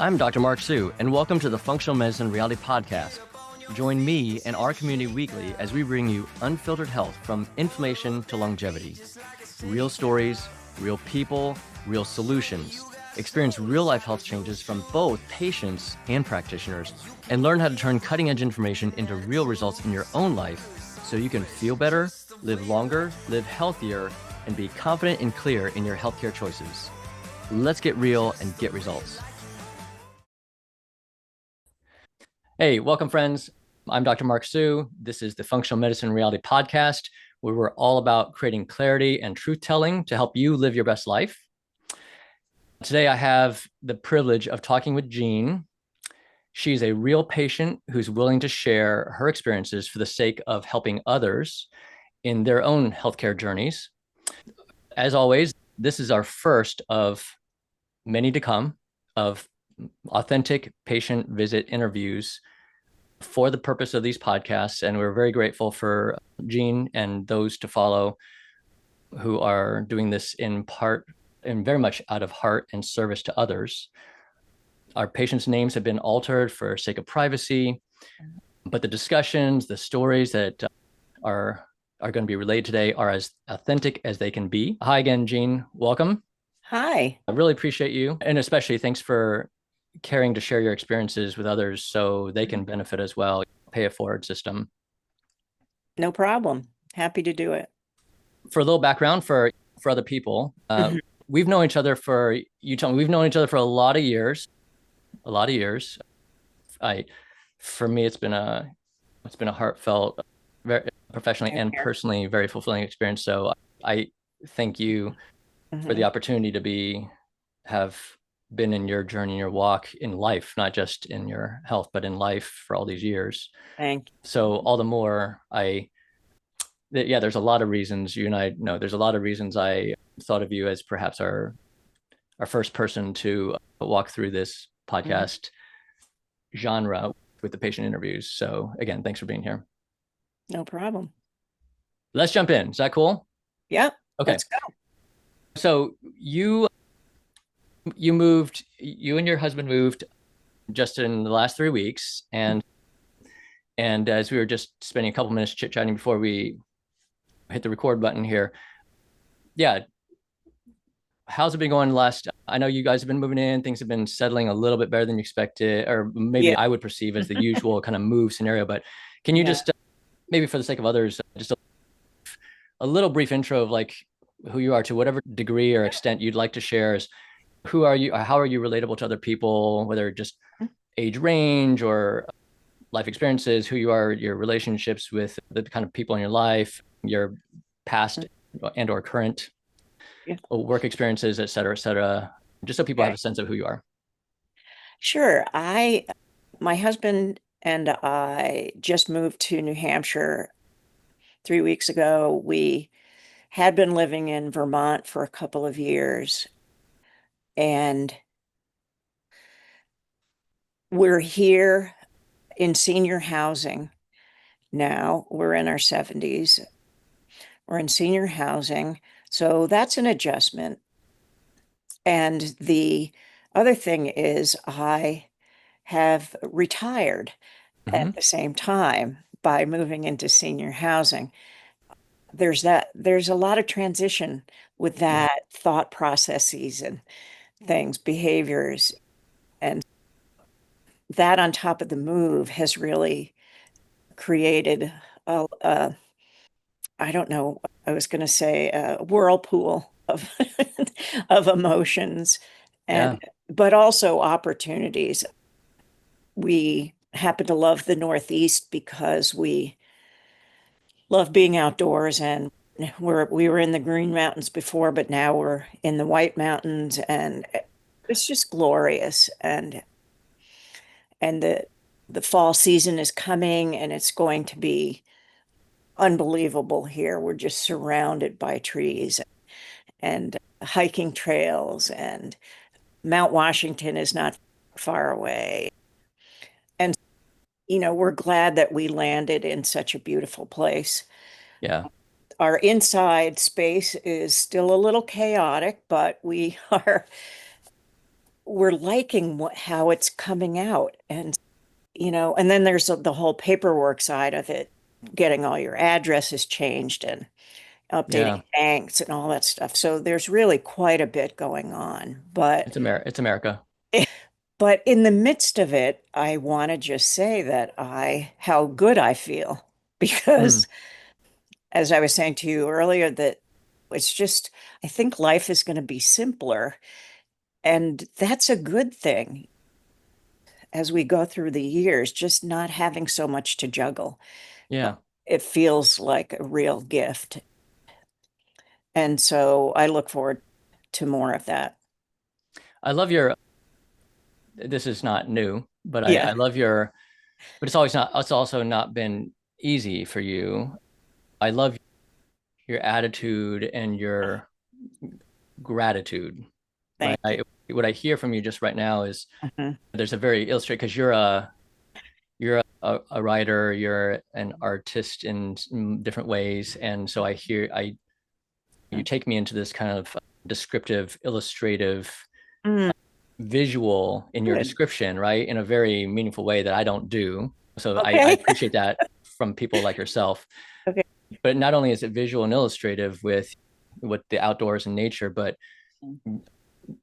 I'm Dr. Mark Sue, and welcome to the Functional Medicine Reality Podcast. Join me and our community weekly as we bring you unfiltered health from inflammation to longevity. Real stories, real people, real solutions. Experience real-life health changes from both patients and practitioners, and learn how to turn cutting-edge information into real results in your own life so you can feel better, live longer, live healthier, and be confident and clear in your healthcare choices. Let's get real and get results. Hey, welcome, friends. I'm Dr. Mark Sue. This is the Functional Medicine Reality Podcast, where we're all about creating clarity and truth-telling to help you live your best life. Today, I have the privilege of talking with Jean. She's a real patient who's willing to share her experiences for the sake of helping others in their own healthcare journeys. As always, this is our first of many to come of authentic patient visit interviews for the purpose of these podcasts. And we're very grateful for Jean and those to follow who are doing this in part and very much out of heart and service to others. Our patients' names have been altered for sake of privacy, but the discussions, the stories that are going to be relayed today are as authentic as they can be. Hi again, Jean. Welcome. Hi. I really appreciate you. And especially thanks for caring to share your experiences with others so they can benefit as well. Pay it forward system. No problem. Happy to do it. For a little background for other people, we've known each other for, we've known each other for a lot of years. For me, it's been a heartfelt, very professionally and personally very fulfilling experience. So I thank you for the opportunity to have been in your journey, your walk in life, not just in your health, but in life for all these years. Thank you. So all the more there's a lot of reasons you and I know there's a lot of reasons I thought of you as perhaps our first person to walk through this podcast genre with the patient interviews. So again, thanks for being here. No problem. Let's jump in. Is that cool? Yeah. Okay. Let's go. So you and your husband moved just in the last 3 weeks. And as we were just spending a couple minutes chit-chatting before we hit the record button here. Yeah. How's it been going I know you guys have been moving in, things have been settling a little bit better than you expected, or maybe I would perceive as the usual kind of move scenario, but can you just, maybe for the sake of others, just a little brief intro of like who you are to whatever degree or extent you'd like to share is who are you, how are you relatable to other people, whether just age range or life experiences, who you are, your relationships with the kind of people in your life, your past and or current work experiences, et cetera, just so people have a sense of who you are. Sure. My husband and I just moved to New Hampshire 3 weeks ago. We had been living in Vermont for a couple of years, and we're here in senior housing now. We're in our 70s. We're in senior housing, so that's an adjustment. And the other thing is I have retired at the same time by moving into senior housing. There's a lot of transition with that, thought processes and things, behaviors. And that on top of the move has really created I don't know, I was going to say a whirlpool of of emotions but also opportunities. We happen to love the Northeast because we love being outdoors, and we were in the Green Mountains before, but now we're in the White Mountains, and it's just glorious. And the fall season is coming, and it's going to be unbelievable here. We're just surrounded by trees and hiking trails, and Mount Washington is not far away. And, we're glad that we landed in such a beautiful place. Yeah. Our inside space is still a little chaotic, but we are we're liking how it's coming out. And, and then there's the whole paperwork side of it, getting all your addresses changed and Yeah, updating banks and all that stuff. So there's really quite a bit going on. But It's America. but in the midst of it, I want to just say that how good I feel Mm, because as I was saying to you earlier, that it's just, I think life is going to be simpler. And that's a good thing as we go through the years, just not having so much to juggle. yeah. It feels like a real gift. And so I look forward to more of that. I love your, this is not new, but I Yeah, love your, but it's also not been easy for you. I love your attitude and your gratitude, right? thank you. What I hear from you just right now is Mhm. there's a very illustrated, because you're a writer, you're an artist in different ways. And so you take me into this kind of descriptive, illustrative, Mm, visual in your good. description, right? In a very meaningful way that I don't do. So I Okay. appreciate that from people like yourself. Okay. But not only is it visual and illustrative with the outdoors and nature, but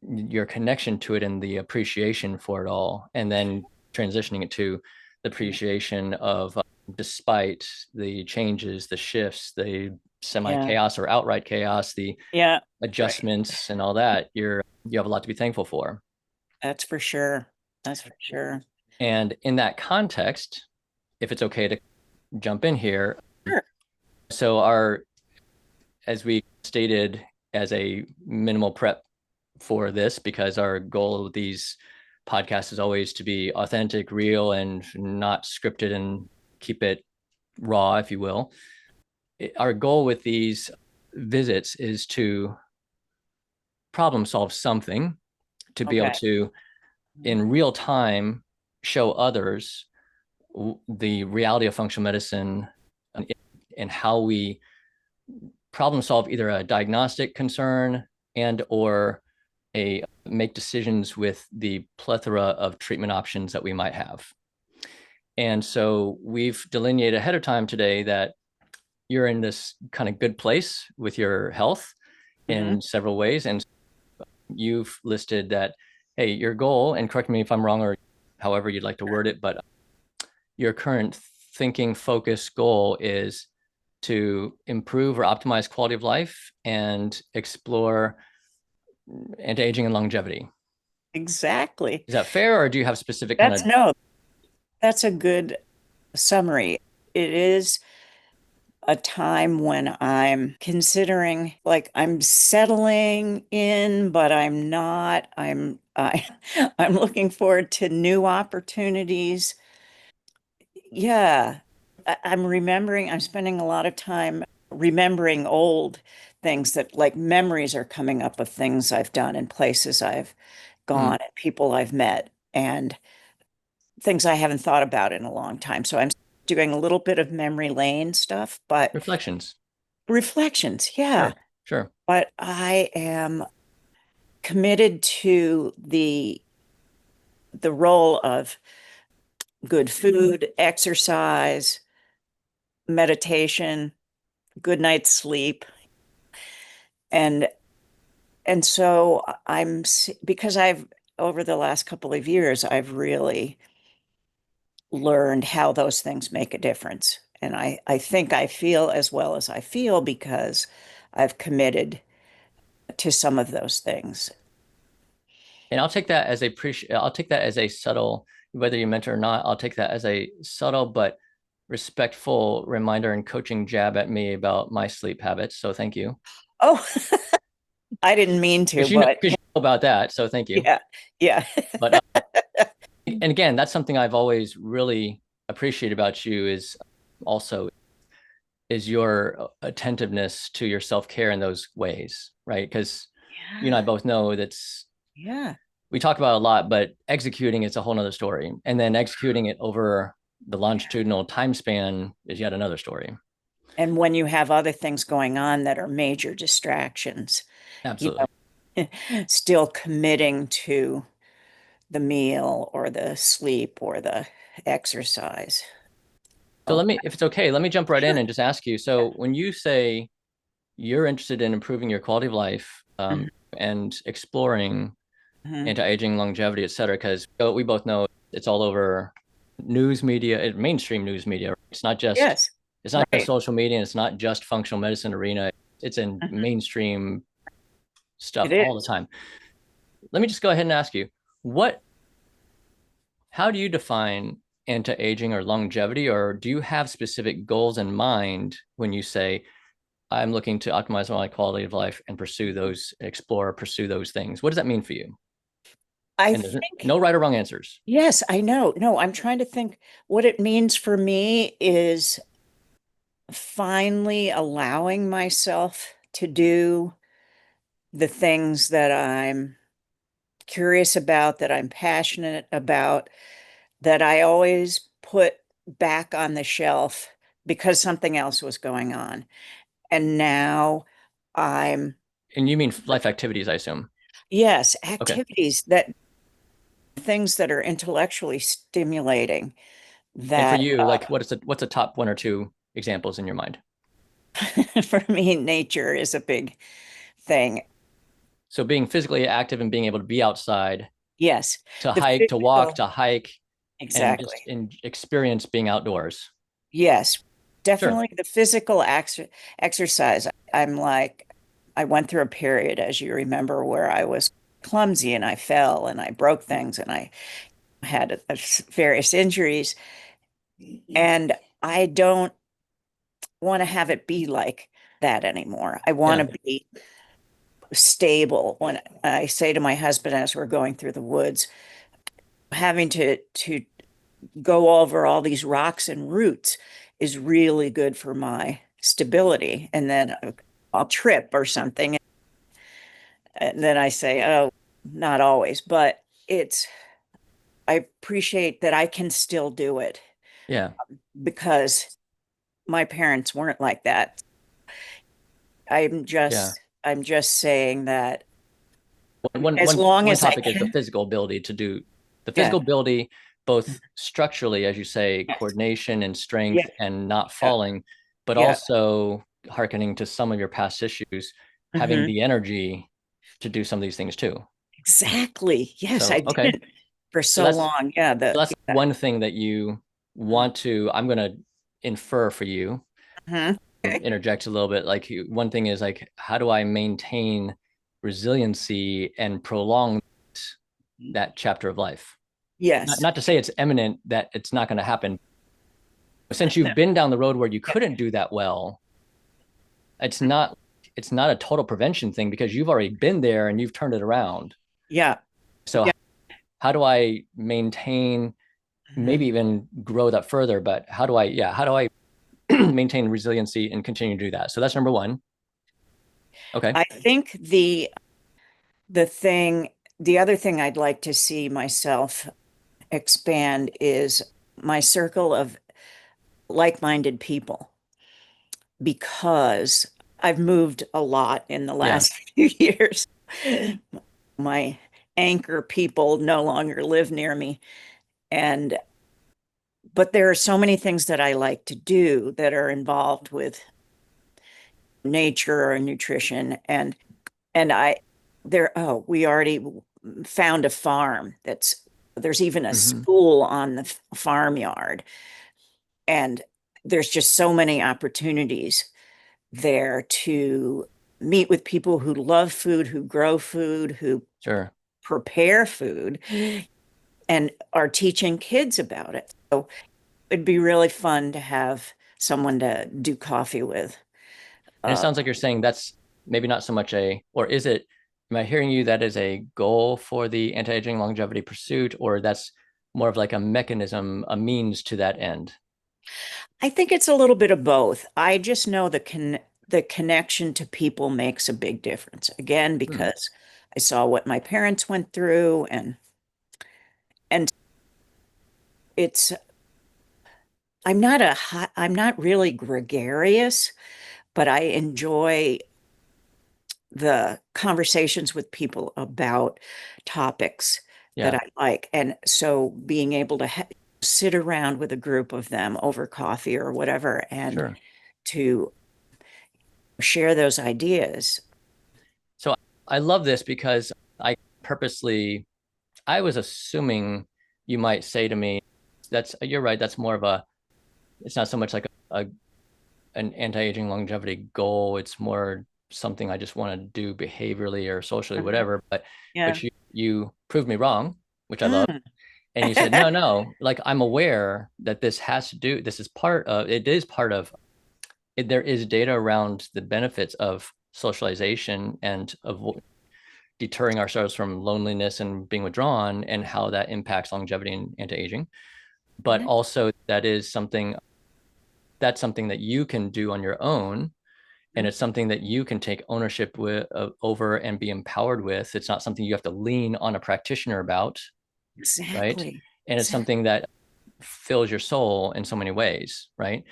your connection to it and the appreciation for it all, and then transitioning it to the appreciation of despite the changes, the shifts, the semi Yeah. chaos or outright chaos, the Yeah. Right. adjustments and all that, you have a lot to be thankful for. That's for sure. That's for sure. And in that context, if it's okay to jump in here, Sure. so our as we stated as a minimal prep for this, because our goal of these podcasts is always to be authentic, real, and not scripted, and keep it raw, if you will. Our goal with these visits is to problem solve something, to be able Okay. to, in real time, show others the reality of functional medicine and how we problem solve either a diagnostic concern and or a make decisions with the plethora of treatment options that we might have. And so we've delineated ahead of time today that you're in this kind of good place with your health Hmm. in several ways. And you've listed that, hey, your goal, and correct me if I'm wrong or however you'd like to word it, but your current thinking focus goal is to improve or optimize quality of life and explore anti-aging and longevity. Exactly. Is that fair, or do you have specific kind That's of? no, that's a good summary. It is a time when I'm considering, like, I'm settling in, but I'm not. I'm looking forward to new opportunities. Yeah. I'm spending a lot of time remembering old things that, like, memories are coming up of things I've done and places I've Hmm, gone and people I've met and things I haven't thought about in a long time. So I'm doing a little bit of memory lane stuff, but reflections? reflections, yeah. Sure, sure. But I am committed to the role of good food, exercise, meditation, good night's sleep. And and so because I've over the last couple of years, I've really learned how those things make a difference. And I think I feel as well as I feel because I've committed to some of those things. And I'll take that as a subtle, whether you meant it or not, I'll take that as a subtle but respectful reminder and coaching jab at me about my sleep habits. So thank you. Oh, I didn't mean to, but Because you know about that. So thank you. yeah, yeah. But and again, that's something I've always really appreciated about you also is your attentiveness to your self-care in those ways, right? Because you and I Yeah, both know that's yeah. we talk about a lot, but executing it's a whole nother story. And then executing it over the longitudinal time span is yet another story. And when you have other things going on that are major distractions, you Absolutely. know, still committing to. the meal or the sleep or the exercise. So Oh, if it's okay, let me jump right in sure. and just ask you. So when you say you're interested in improving your quality of life Mhm, and exploring mhm. anti-aging, longevity, et cetera, because we both know it's all over news media, mainstream news media. Right? Yes, It's not just right. social media, and it's not just functional medicine arena. It's in Mhm. mainstream It stuff all the is. time. Let me just go ahead and ask you, what how do you define anti-aging or longevity, or do you have specific goals in mind when you say I'm looking to optimize my quality of life and pursue those things? What does that mean for you? I And there's think, no right or wrong answers. yes, I know. No, I'm trying to think what it means for me is finally allowing myself to do the things that I'm curious about, that I'm passionate about, that I always put back on the shelf because something else was going on. And now I'm, And you mean life activities, I assume. yes, Okay. activities that things that are intellectually stimulating And for that you, like what's the top one or two examples in your mind? for me, nature is a big thing. So being physically active and being able to be outside, Yes, to the hike, to walk, physical, to hike, and exactly. just experience being outdoors. Yes, Sure. definitely the physical exercise. I'm like, I went through a period, as you remember, where I was clumsy and I fell and I broke things and I had various injuries. And I don't want to have it be like that anymore. I want Yeah. to be stable. When I say to my husband as we're going through the woods, having to go over all these rocks and roots is really good for my stability. And then I'll trip or something. And then I say, oh, not always, but I appreciate that I can still do it Yeah. because my parents weren't like that. I'm Yeah. I'm just saying that one as one long one as I topic is the can. physical ability to do the Yeah. physical ability, both structurally, as you say, Yes. coordination and Yeah. strength and not Yeah. falling, but Yeah. also hearkening to some of your past issues, having Hmm. the energy to do some of these things too. Exactly. Yes, I So, okay. did for So so long. Yeah. that's Yeah. one thing that you want to, I'm going to infer for you, Mhm. Okay. interject a little bit. Like one thing is like, how do I maintain resiliency and prolong that chapter of life? Yes. Not to say it's imminent that it's not going to happen. Since No. you've been down the road where you Yeah. couldn't do that well, it's not it's not a total prevention thing because you've already been there and you've turned it around. Yeah. So Yeah. how do I maintain, Mhm. maybe even grow that further, but how do I maintain resiliency and continue to do that? So that's number one. Okay. I think the thing, the other thing I'd like to see myself expand is my circle of like-minded people because I've moved a lot in the Yeah. last few years. My anchor people no longer live near me. And but there are so many things that I like to do that are involved with nature or nutrition. And I there, oh, we already found a farm that's there's even a Mm-hmm. school on the farmyard. And there's just so many opportunities there to meet with people who love food, who grow food, who Sure. prepare food, and are teaching kids about it. So it'd be really fun to have someone to do coffee with. And it Uh, sounds like you're saying that's maybe not so much or is it, am I hearing you that is a goal for the anti-aging longevity pursuit, or that's more of like a mechanism, a means to that end? I think it's a little bit of both. I just know the connection to people makes a big difference. Again, Hmm. because I saw what my parents went through and it's I'm not really gregarious, but I enjoy the conversations with people about topics that Yeah, I like. And so being able to sit around with a group of them over coffee or whatever and sure. to share those ideas. So I love this because I purposely, I was assuming you might say to me, you're right, that's more of a, it's not so much like an anti-aging longevity goal. It's more something I just want to do behaviorally or socially, Mhm. whatever. But Yeah. you proved me wrong, which I love. Mm. And you said, no, like I'm aware that this has to do, this is part of, it is part of it. There is data around the benefits of socialization and of deterring ourselves from loneliness and being withdrawn and how that impacts longevity and anti-aging. But also that's something that you can do on your own, and it's something that you can take ownership over and be empowered with. It's not something you have to lean on a practitioner about, right? Exactly. And it's Exactly. something that fills your soul in so many ways, right?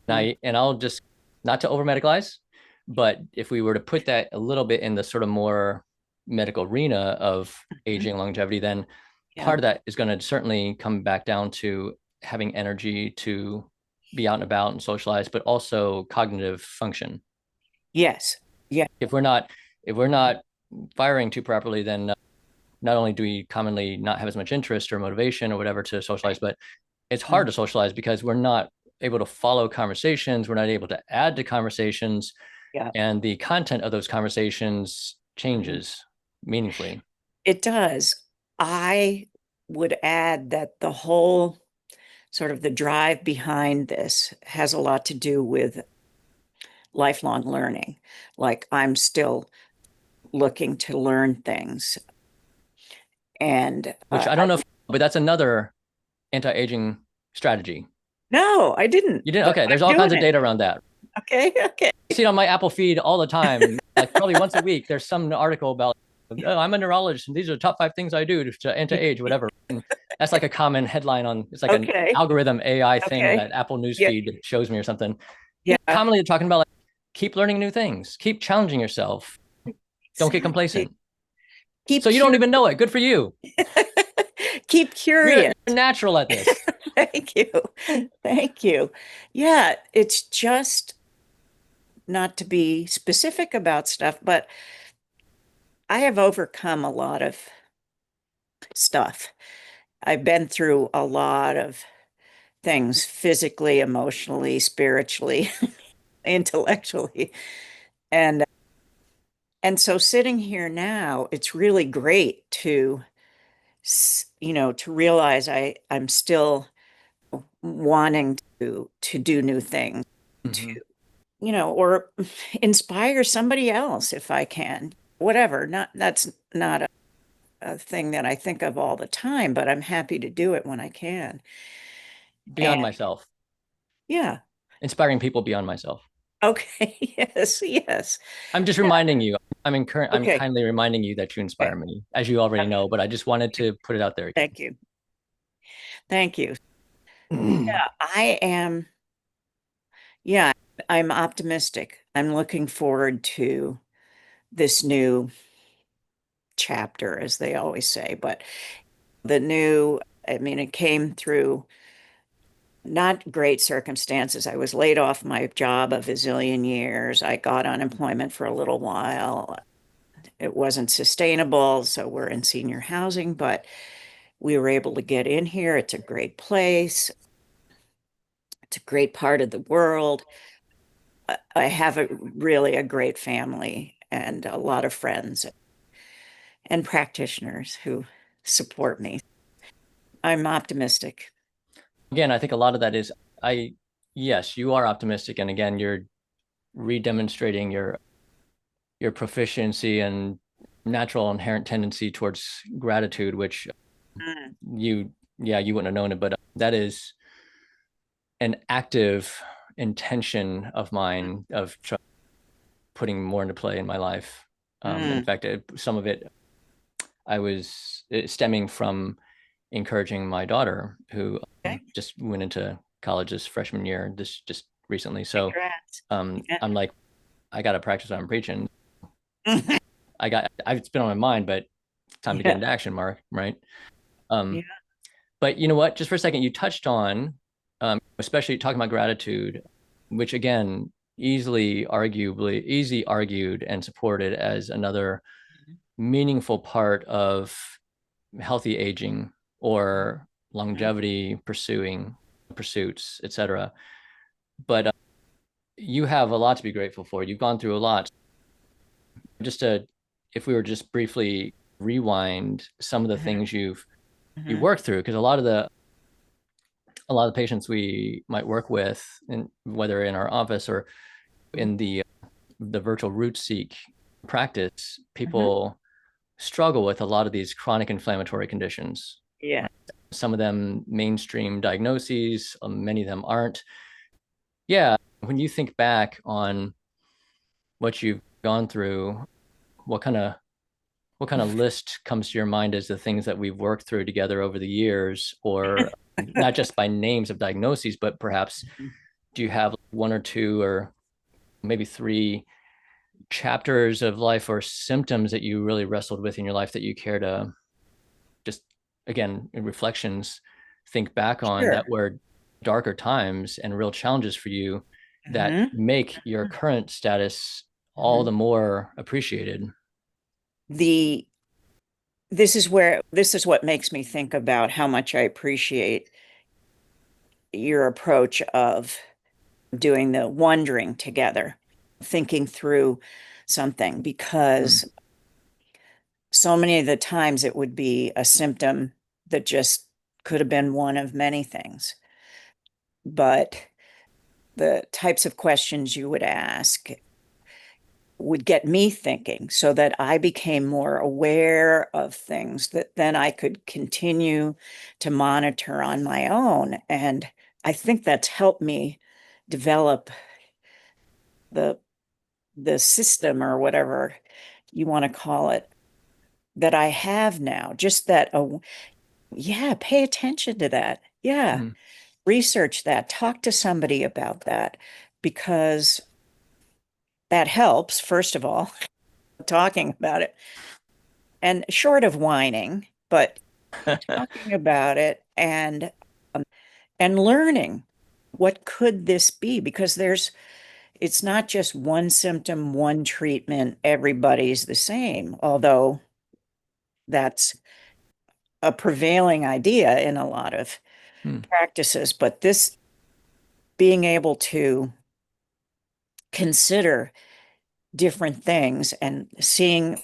And I'll just, not to over medicalize, but if we were to put that a little bit in the sort of more medical arena of Mhm. aging longevity, then Yeah. part of that is going to certainly come back down to having energy to be out and about and socialize, but also cognitive function. Yes. Yeah. If we're not if we're not firing too properly, then not only do we commonly not have as much interest or motivation or whatever to socialize, Right. but it's Mm. hard to socialize because we're not able to follow conversations. We're not able to add to conversations, Yeah. and the content of those conversations Mm. changes meaningfully. It does. I would add that the whole sort of the drive behind this has a lot to do with lifelong learning. Like I'm still looking to learn things. And Which I don't know if, but that's another anti-aging strategy. no, I didn't, You didn't? but Okay, there's I'm all kinds doing of it. data around that. Okay. Okay. I see it on my Apple feed all the time. Like probably once a week, there's some article about, oh, I'm a neurologist and these are the top 5 things I do to anti-age, whatever. And that's like a common headline on, it's like an Okay. algorithm AI thing Okay. that Apple Yeah. newsfeed shows me or something. Yeah, Yeah. commonly talking about like, keep learning new things, keep challenging yourself, don't get Exactly. complacent. Keep So you don't curious. even know it. Good for you. Keep You're curious. natural at this. Thank you. Thank you. Yeah, it's just not to be specific about stuff, but I have overcome a lot of stuff. I've been through a lot of things physically, emotionally, spiritually, intellectually. And so sitting here now, it's really great to to realize I'm still wanting to do new things, to, Mm-hmm. or inspire somebody else if I can. Whatever. Not that's not a thing that I think of all the time, but I'm happy to do it when I can. And Beyond myself, yeah. inspiring people beyond myself. Okay. Yes. Yes. I'm just Yeah. reminding you. I'm Okay. kindly reminding you that you inspire Okay. me, as you already Okay. know, but I just wanted to put it out there Thank you. Thank you. again. Yeah, I am. Yeah, I'm optimistic. I'm looking forward to this new chapter, as they always say, but I mean, it came through not great circumstances. I was laid off my job a bazillion years. I got unemployment for a little while. It wasn't sustainable, so we're in senior housing, but we were able to get in here. It's a great place. It's a great part of the world. I have really a great family and a lot of friends and practitioners who support me. I'm optimistic. Again, I think a lot of that is I yes, you are optimistic, and again, you're redemonstrating your proficiency and natural inherent tendency towards gratitude, which Mm, you yeah, you wouldn't have known it, but that is an active intention of mine of putting more into play in my life. In mm, fact, some of it I was stemming from encouraging my daughter, who okay. just went into college this freshman year, this just recently. So Congrats. Yeah. I'm like, I got to practice what I'm preaching. It's been on my mind, but time to get Yeah. into action, Mark, right? Um, Yeah. but you know what? Just for a second, you touched on, especially talking about gratitude, which again, easy argued and supported as another meaningful part of healthy aging or longevity pursuits, etc. But you have a lot to be grateful for. You've gone through a lot. Just to, if we were just briefly rewind some of the Mhm. things you Mhm. worked through, because a lot of the patients we might work with, in, whether in our office or in the virtual root seek practice, Mhm. people struggle with a lot of these chronic inflammatory conditions. Yeah. Some of them mainstream diagnoses, many of them aren't. Yeah, when you think back on what you've gone through, what kind of what kind of list comes to your mind as the things that we've worked through together over the years, or not just by names of diagnoses, but perhaps do you have one or two or maybe three chapters of life or symptoms that you really wrestled with in your life that you care to just, again, in reflections, think back on Sure. that were darker times and real challenges for you that Mhm. make your current status all Mhm. the more appreciated? The this is what makes me think about how much I appreciate your approach of doing the wondering together, thinking through something, Hmm. because so many of the times it would be a symptom that just could have been one of many things. But the types of questions you would ask would get me thinking so that I became more aware of things that then I could continue to monitor on my own. And I think that's helped me develop the the system or whatever you want to call it that I have now. Just that, oh, yeah, pay attention to that. Yeah, Hmm. research that, talk to somebody about that, because that helps, first of all, talking about it. And short of whining, but talking about it and learning what could this be? Because it's not just one symptom, one treatment, everybody's the same, although that's a prevailing idea in a lot of Hmm. practices. But this being able to consider different things and seeing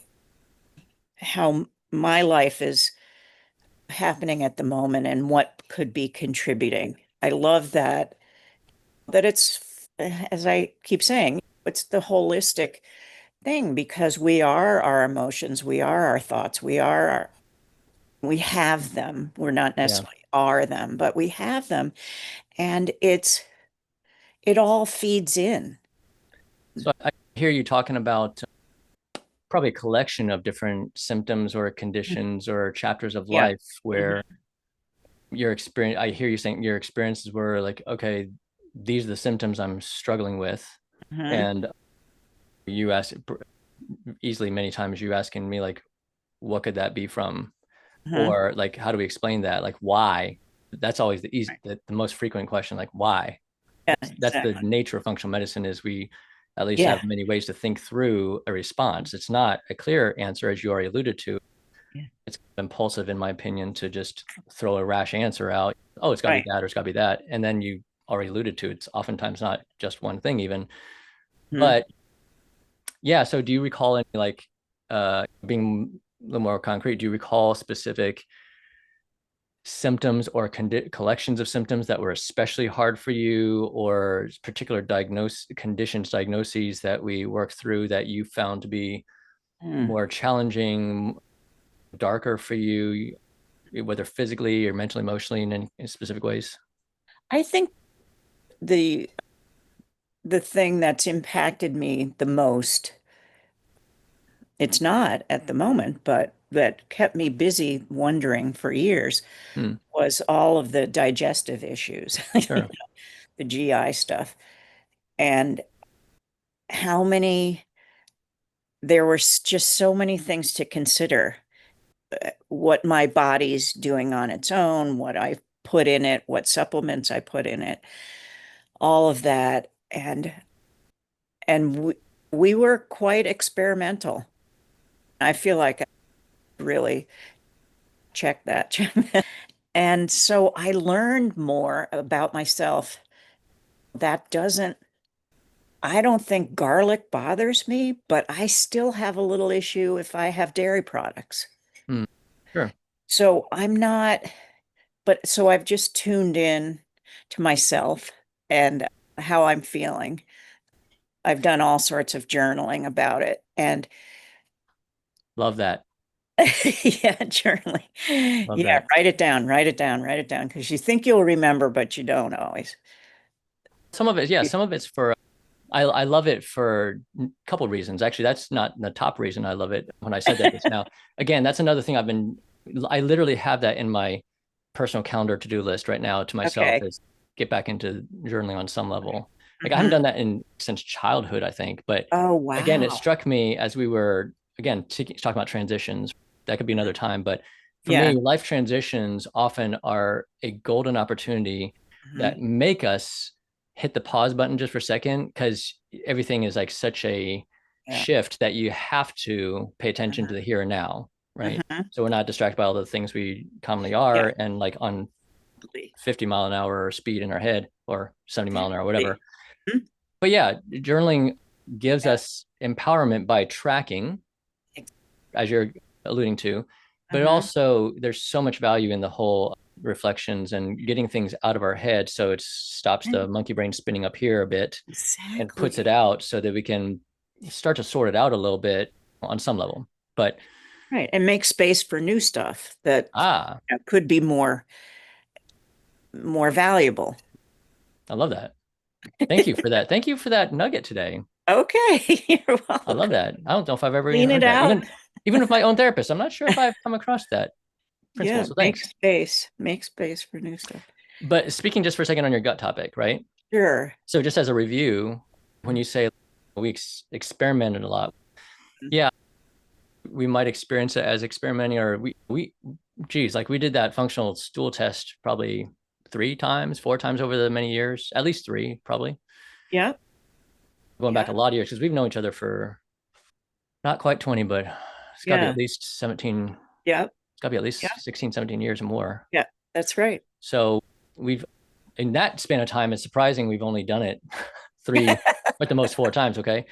how my life is happening at the moment and what could be contributing. I love that it's, as I keep saying, it's the holistic thing because we are our emotions, we are our thoughts, we have them. We're not Yeah. necessarily are them, but we have them, and it all feeds in. So I hear you talking about probably a collection of different symptoms or conditions or chapters of Yeah. life Mhm. where your experience, I hear you saying your experiences were like, okay, these are the symptoms I'm struggling with. Mhm. And you ask easily many times you asking me like, what could that be from? Mhm. Or like, how do we explain that? Like, why? That's always Right. the most frequent question, like why? Yeah, That's the exactly. nature of functional medicine is we at least have Yeah. many ways to think through a response. It's not a clear answer, as you already alluded to. Yeah. It's impulsive, in my opinion, to just throw a rash answer out. Oh, it's got to be Right. that, or it's got to be that. And then you already alluded to it's oftentimes not just one thing, even. Mhm. But yeah, so do you recall any like being a little more concrete, do you recall specific symptoms or collections of symptoms that were especially hard for you, or particular diagnoses that we worked through that you found to be Mm. more challenging, darker for you, whether physically or mentally, emotionally, in any specific ways? I think the the thing that's impacted me the most, it's not at the moment, but that kept me busy wondering for years, Hmm, was all of the digestive issues, sure. the GI stuff, and how many, there were just so many things to consider. what my body's doing on its own, what I put in it, what supplements I put in it, all of that. And we were quite experimental. I feel like I really checked that. And so I learned more about myself. That doesn't, I don't think garlic bothers me, but I still have a little issue if I have dairy products. Hmm. Sure. So I'm not, but so I've just tuned in to myself and how I'm feeling. I've done all sorts of journaling about it. And Love that. yeah, journaling. Love Yeah, that. write it down, write it down, write it down, because you think you'll remember, but you don't always. Some of it, yeah, some of it's for I love it for a couple of reasons. Actually, that's not the top reason I love it when I said that just now. Again, that's another thing I literally have that in my personal calendar to-do list right now to myself Okay. is get back into journaling on some level. Like I haven't Hmm. done that in since childhood, I think. But Oh, again, it wow. struck me as we were again talking about transitions. That could be another time, but for Yeah. me, life transitions often are a golden opportunity Hmm. that make us hit the pause button just for a second because everything is like such a Yeah. shift that you have to pay attention to the here and now, right? Hmm. So we're not distracted by all the things we commonly Yeah. are and like on Exactly. 50-mile-an-hour speed in our head or 70-mile-an-hour, whatever. Exactly. Mhm. But yeah, journaling gives Yeah. us empowerment by tracking, as you're alluding to, but Uh-huh. also there's so much value in the whole reflections and getting things out of our head so it stops the monkey brain spinning up here a bit and puts it Exactly. out so that we can start to sort it out a little bit on some level. But Right. And make space for new stuff that ah, could be more valuable. I love that. Thank you for that. Thank you for that nugget today. Okay. You're I love welcome. that. I don't know if I've ever even Clean it heard that. out. Even with my own therapist, I'm not sure if I've come across that principle. Yeah. So Make thanks. space. Make space for new stuff. But speaking just for a second on your gut topic, right? Sure. So just as a review, when you say we experimented a lot, yeah, we might experience it as experimenting, or geez, like we did that functional stool test probably 3 times, 4 times over the many years, at least three, probably Yep. going back a Yep. lot of years because we've known each other for not quite 20, but it's got to be Yeah. at least 17. Yep. It's got to be at Yep. least 16, 17 years or more. Yeah. That's right. So we've in that span of time, it's surprising we've only done it three, at the most 4 times. Okay,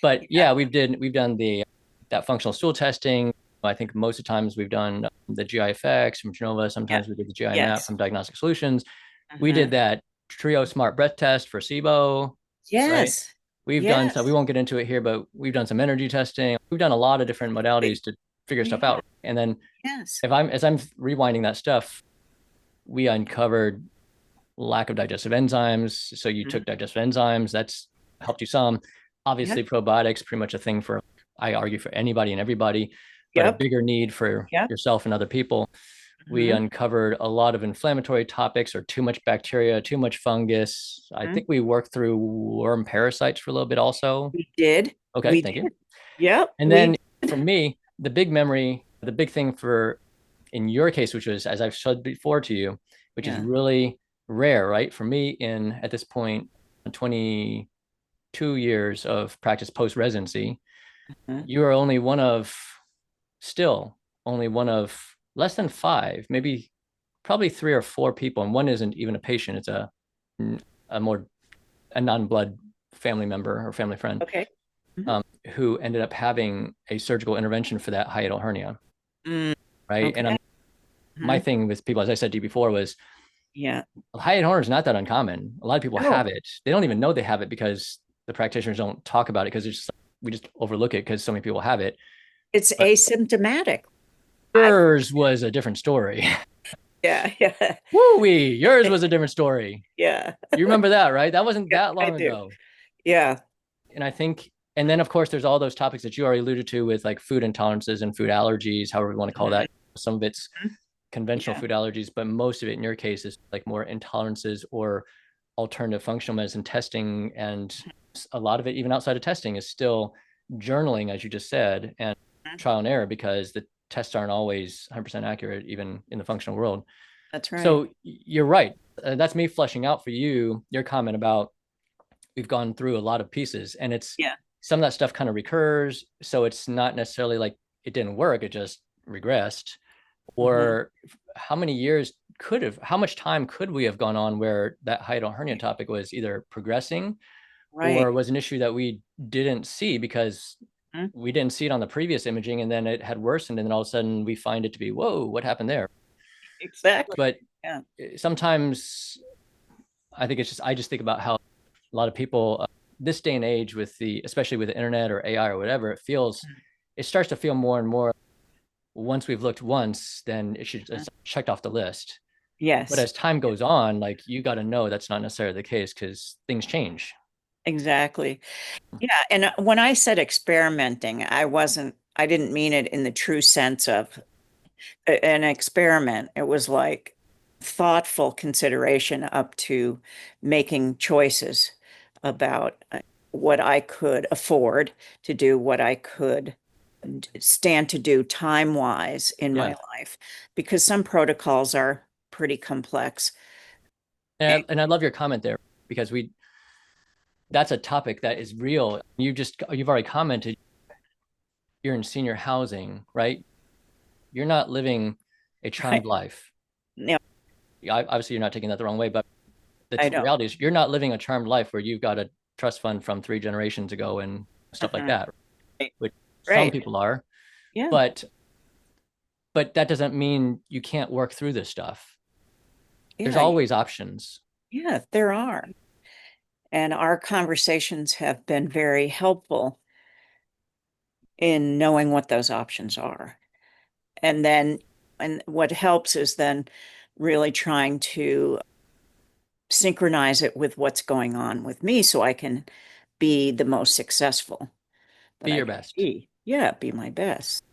but Yeah. yeah, we've done the that functional stool testing. I think most of the times we've done the GI effects from Genova. Yeah. Sometimes we did the GI map Yes. from Diagnostic Solutions. We Uh-huh. did that Trio Smart Breath Test for SIBO, right? Yes. We've done so we Yes. won't get into it here, but we've done some energy testing. We've done a lot of different modalities to figure stuff Yeah. out. And then Yes. if I'm as I'm rewinding that stuff, we uncovered lack of digestive enzymes. So you Mhm. took digestive enzymes. That's helped you some. Yep. Obviously, probiotics, pretty much a thing for, I argue, for anybody and everybody, but a Yep. bigger need for Yep. yourself and other people. We Mhm. uncovered a lot of inflammatory topics or too much bacteria, too much fungus. I Mhm. think we worked through worm parasites for a little bit also. We did. Okay, We thank you. did. Yep. And We then for me, the big memory, the big thing for in your case, which was, as I've said before to you, which is Yeah. really rare, right? For me, in at this point, 22 years of practice post residency, Mhm. you are only one of, still only one of less than five, maybe probably 3 or 4 people, and one isn't even a patient; it's a more a non-blood family member or family friend, Okay. Mhm. who ended up having a surgical intervention for that hiatal hernia, Mm. right? And Okay. my Mhm. thing with people, as I said to you before, was Yeah. hiatal hernia is not that uncommon. A lot of people have No, it. They don't even know they have it because the practitioners don't talk about it because it's just we just overlook it because so many people have it. it's But asymptomatic. I yours was a different story. Yeah. Yeah. Woo wee, yours was a different story. Yeah. You remember that, right? That wasn't Yeah, that I long do. ago. Yeah. And I think, and then of course, there's all those topics that you already alluded to with like food intolerances and food allergies, however we want to call Mhm. that. Some of it's conventional Yeah. food allergies, but most of it in your case is like more intolerances or alternative functional medicine testing. And a lot of it, even outside of testing, is still journaling, as you just said, and Mhm. trial and error because the tests aren't always 100% accurate, even in the functional world. That's right. So you're right. That's me fleshing out for you your comment about we've gone through a lot of pieces, and it's Yeah. some of that stuff kind of recurs. So it's not necessarily like it didn't work, it just regressed. Hmm. Or how much time could we have gone on where that hiatal hernia topic was either progressing Right. or was an issue that we didn't see because Mhm. we didn't see it on the previous imaging, and then it had worsened, and then all of a sudden we find it to be, whoa, what happened there? Exactly. But Yeah. sometimes I just think about how a lot of people this day and age with especially with the internet or AI or whatever, it starts to feel more and more, once we've looked once, then Mhm. it's checked off the list. But Yes. as time goes on, like, you got to know that's not necessarily the case because things change. Exactly. Yeah. And when I said experimenting, I didn't mean it in the true sense of an experiment. It was like thoughtful consideration up to making choices about what I could afford to do, what I could stand to do time-wise in my Yeah. life, because some protocols are pretty complex. And I love your comment there because that's a topic that is real. You've already commented, you're in senior housing, right? You're not living a charmed Right? life. Yeah, Obviously, you're not taking that the wrong way, but the I know. reality is you're not living a charmed life where you've got a trust fund from 3 generations ago and stuff like Mhm. that, Right. which some Right. people are. Yeah. But that doesn't mean you can't work through this stuff. There's Yeah. always options. Yeah, there are. And our conversations have been very helpful in knowing what those options are. And then, and what helps is then really trying to synchronize it with what's going on with me so I can be the most successful that Be I your can best. be. Yeah, be my best.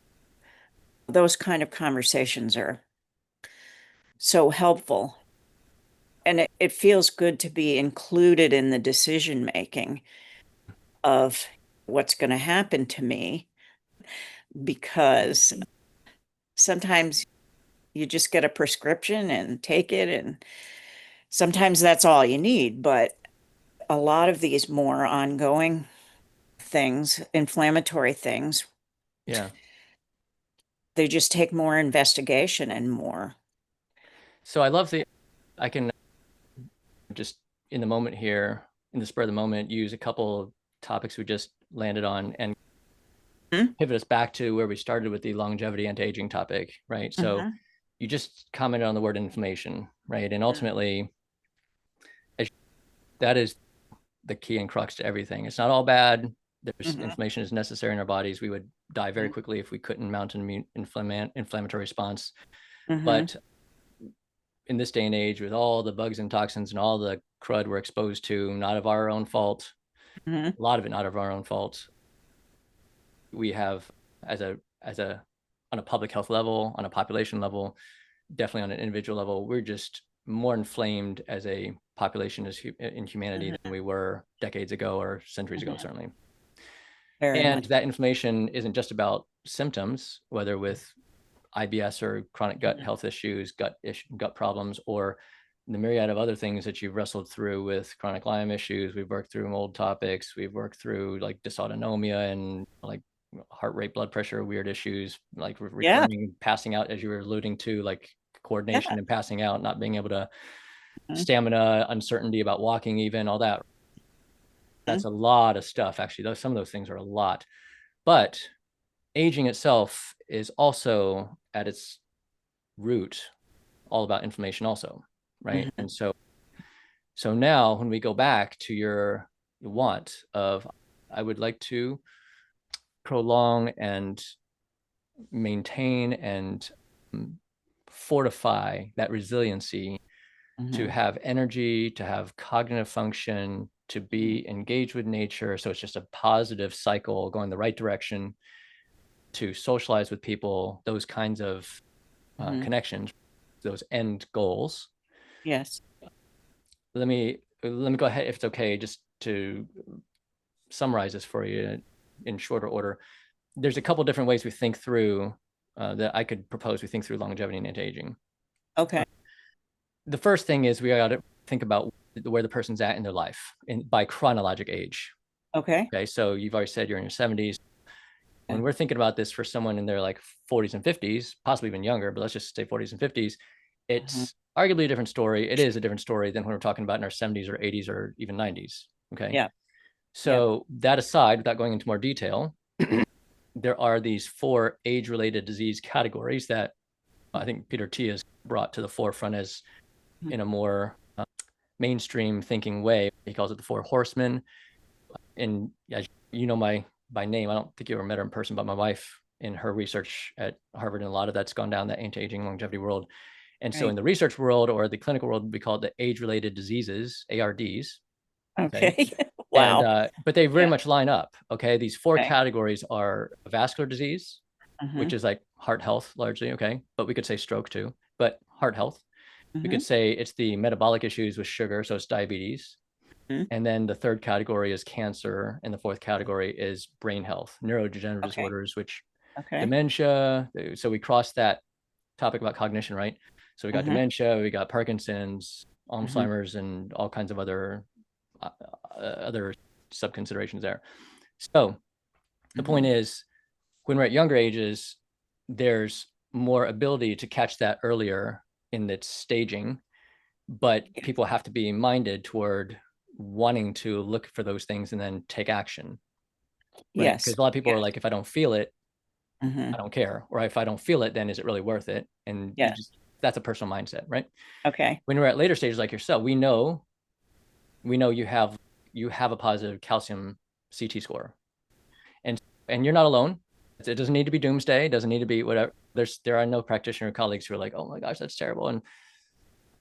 Those kind of conversations are so helpful. And it feels good to be included in the decision making of what's going to happen to me, because sometimes you just get a prescription and take it, and sometimes that's all you need. But a lot of these more ongoing things, inflammatory things, Yeah. they just take more investigation and more. So I can just in the moment here, in the spur of the moment, use a couple of topics we just landed on and Hmm. pivot us back to where we started with the longevity anti-aging topic, right? So Hmm. you just commented on the word inflammation, right? And ultimately, that is the key and crux to everything. It's not all bad. There's Hmm. inflammation is necessary in our bodies. We would die very Hmm. quickly if we couldn't mount an inflammatory response. Hmm. But in this day and age, with all the bugs and toxins and all the crud we're exposed to, not of our own fault, Hmm. a lot of it not of our own fault, we have as a on a public health level, on a population level, definitely on an individual level, we're just more inflamed as a population in humanity than Hmm. we were decades ago or centuries ago, Hmm. certainly. Very And much. that inflammation isn't just about symptoms, whether with IBS or chronic gut Hmm. health issues, gut problems, or the myriad of other things that you've wrestled through with chronic Lyme issues. We've worked through mold topics. We've worked through like dysautonomia and like heart rate, blood pressure, weird issues, like Yeah. recurring passing out, as you were alluding to, like Yeah. coordination and passing out, not being able to, Hmm. stamina, uncertainty about walking, even all that. That's a lot of stuff, actually. Some of those things are a lot. But aging itself is also at its root all about inflammation also, right? Hmm. And so now when we go back to your want of, I would like to prolong and maintain and fortify that resiliency, to Hmm. have energy, to have cognitive function, to be engaged with nature, so it's just a positive cycle going the right direction, to socialize with people, those kinds of Hmm. connections, those end goals. Yes. Let me go ahead, if it's okay, just to summarize this for you in shorter order. There's a couple different ways we think through that I could propose we think through longevity and anti-aging. Okay. The first thing is we got to think about where the person's at in their life by chronologic age. Okay. Okay, so you've already said you're in your 70s. Yeah. When we're thinking about this for someone in their like 40s and 50s, possibly even younger, but let's just say 40s and 50s, Mhm. it's arguably a different story. It is a different story than when we're talking about in our 70s or 80s or even 90s. Okay. Yeah. Yeah. So that aside, without going into more detail, there are these 4 age-related disease categories that I think Peter T has brought to the forefront as Mhm. in a more mainstream thinking way. He calls it the 4 horsemen. And as you know, my by name, I don't think you ever met her in person, but my wife in her research at Harvard, and a lot of that's gone down the anti-aging longevity world. And so in Right. the research world or the clinical world, we call it the age-related diseases, ARDs. Okay. Okay. And Wow. but they very Yeah. much line up. Okay. These 4 Okay. categories are vascular disease, which Mhm. is like heart health largely. Okay. But we could say stroke too, but heart health. We could Mhm. say it's the metabolic issues with sugar, so it's diabetes. Mhm. And then the third category is cancer, and the fourth category is brain health, neurodegenerative Okay. disorders, which Okay. dementia. So we crossed that topic about cognition, right? So we got Mhm. dementia, we got Parkinson's, Mhm. Alzheimer's, and all kinds of other sub considerations there. So the point Mhm. is, when we're at younger ages, there's more ability to catch that earlier in its staging, but Yeah. people have to be minded toward wanting to look for those things and then take action, right? Yes. Because a lot of people are Yes. like, if I don't feel it, Mhm. I don't care. Or if I don't feel it, then is it really worth it? And you Yeah. just, that's a personal mindset, right? Okay. When we're at later stages like yourself, we know you have a positive calcium CT score. And and you're not alone. It doesn't need to be doomsday, it doesn't need to be whatever. There are no practitioner colleagues who are like, oh my gosh, that's terrible. And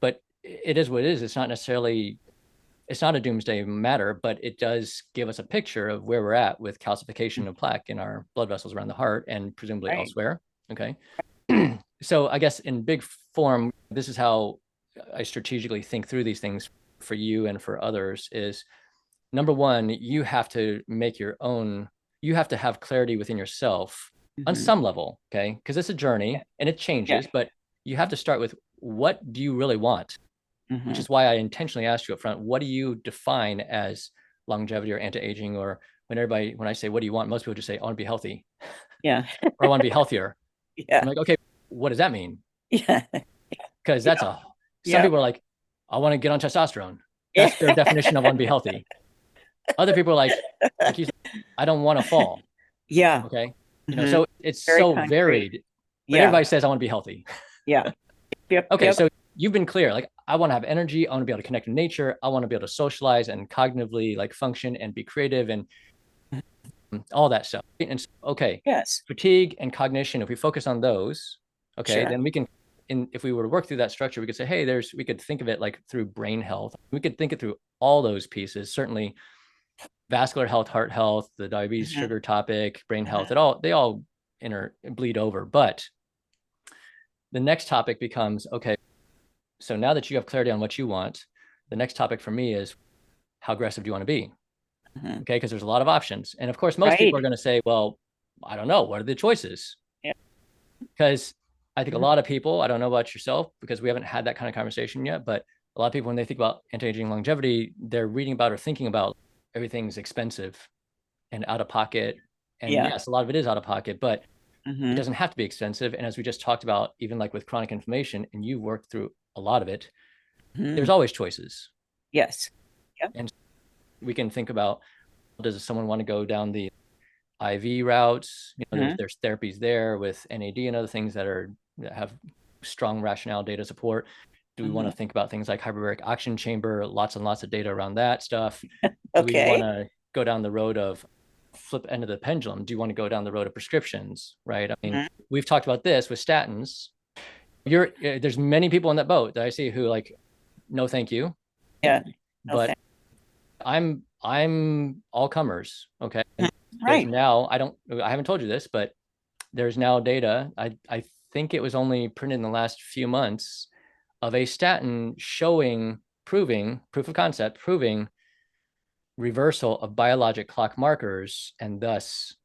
but it is what it is. It's not a doomsday matter, but it does give us a picture of where we're at with calcification of plaque in our blood vessels around the heart and presumably Right. elsewhere. Okay. So I guess in big form, this is how I strategically think through these things for you and for others is number one, you have to have clarity within yourself on Mhm. some level. Okay. Because it's a Yeah. journey and it Yeah. changes, but you have to start with what do you really want? Which Mhm. is why I intentionally asked you up front, what do you define as longevity or anti-aging? Or when I say, what do you want? Most people just say, I want to be healthy Yeah. or I want to be healthier. Yeah. I'm like, okay, what does that mean? Yeah. Because Yeah. some Yeah. people are like, I want to get on testosterone. Yeah. That's their definition of want to be healthy. Other people are like you said, I don't want to fall. Yeah. Okay. Mhm. So it's Very so concrete. varied, but Yeah. everybody says I want to be healthy. Yeah. Yep. Okay. Yep. So you've been clear. Like, I want to have energy. I want to be able to connect with nature. I want to be able to socialize and cognitively like function and be creative and all that stuff. And so, okay, Yes. fatigue and cognition, if we focus on those, okay, Sure. then we can, if we were to work through that structure, we could say, hey, we could think of it like through brain health. We could think it through all those pieces, certainly vascular health, heart health, the diabetes, Mhm. sugar topic, brain health, Mhm. they all bleed over. But the next topic becomes, okay, so now that you have clarity on what you want, the next topic for me is how aggressive do you want to be? Mhm. Okay, because there's a lot of options. And of course, most people Right. are going to say, well, I don't know. What are the choices? Yeah. Because I think a Mhm. lot of people, I don't know about yourself because we haven't had that kind of conversation yet, but a lot of people, when they think about anti-aging longevity, they're reading about or thinking about everything's expensive and out of pocket. And Yeah. yes, a lot of it is out of pocket, but it Mhm. doesn't have to be expensive. And as we just talked about, even like with chronic inflammation, and you worked through a lot of it, there's Mhm. always choices. Yes. Yep. And we can think about, does someone want to go down the IV routes? Mhm. There's therapies there with NAD and other things that have strong rationale data support. Do we want to Mhm. think about things like hyperbaric oxygen chamber? Lots and lots of data around that stuff. Do we want Okay. to go down the road of flip end of the pendulum? Do you want to go down the road of prescriptions? Right. I mean, Mhm. we've talked about this with statins. There's many people in that boat that I see who like, no, thank you. Yeah. No But thanks. I'm all comers. Okay. And there's Right. now, I haven't told you this, but there's now data. I think it was only printed in the last few months of a statin proving proof of concept, proving reversal of biologic clock markers, and thus